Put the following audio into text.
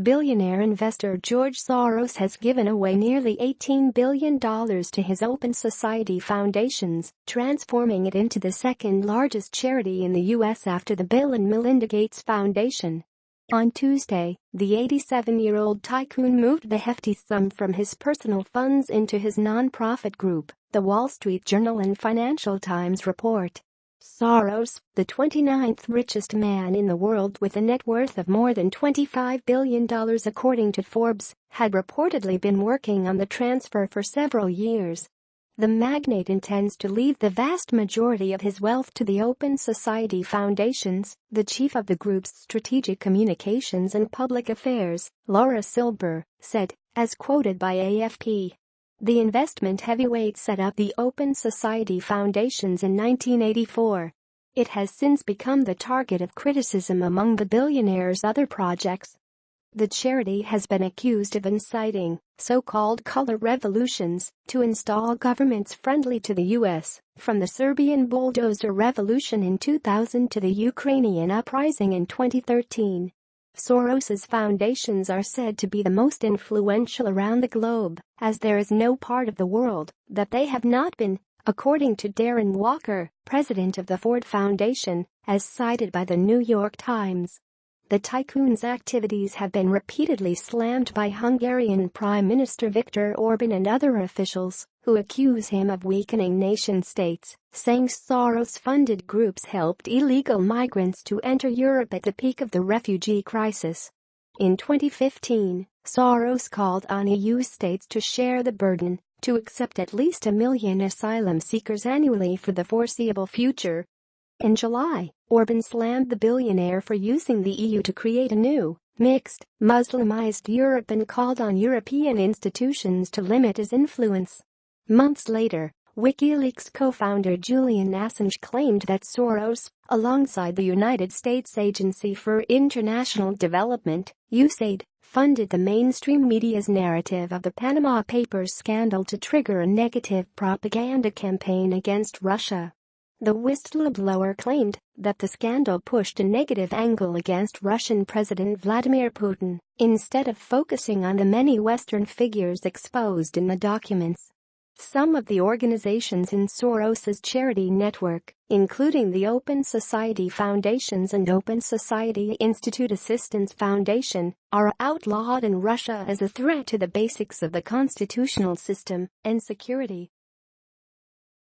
Billionaire investor George Soros has given away nearly $18 billion to his Open Society foundations, transforming it into the second-largest charity in the U.S. after the Bill and Melinda Gates Foundation. On Tuesday, the 87-year-old tycoon moved the hefty sum from his personal funds into his non-profit group, The Wall Street Journal and Financial Times report. Soros, the 29th richest man in the world with a net worth of more than $25 billion according to Forbes, had reportedly been working on the transfer for several years. The magnate intends to leave the vast majority of his wealth to the Open Society foundations, the chief of the group's strategic communications and public affairs, Laura Silber, said, as quoted by AFP. The investment heavyweight set up the Open Society foundations in 1984. It has since become the target of criticism among the billionaire's other projects. The charity has been accused of inciting so-called color revolutions to install governments friendly to the U.S., from the Serbian bulldozer revolution in 2000 to the Ukrainian uprising in 2013. Soros's foundations are said to be the most influential around the globe, as there is no part of the world that they have not been, according to Darren Walker, president of the Ford Foundation, as cited by the New York Times. The tycoon's activities have been repeatedly slammed by Hungarian Prime Minister Viktor Orban and other officials, who accuse him of weakening nation-states, saying Soros-funded groups helped illegal migrants to enter Europe at the peak of the refugee crisis. In 2015, Soros called on EU states to share the burden, to accept at least 1 million asylum seekers annually for the foreseeable future. In July, Orban slammed the billionaire for using the EU to create a new, mixed, Muslimized Europe and called on European institutions to limit his influence. Months later, WikiLeaks co-founder Julian Assange claimed that Soros, alongside the United States Agency for International Development, USAID, funded the mainstream media's narrative of the Panama Papers scandal to trigger a negative propaganda campaign against Russia. The whistleblower claimed that the scandal pushed a negative angle against Russian President Vladimir Putin, instead of focusing on the many Western figures exposed in the documents. Some of the organizations in Soros's charity network, including the Open Society Foundations and Open Society Institute Assistance Foundation, are outlawed in Russia as a threat to the basics of the constitutional system and security.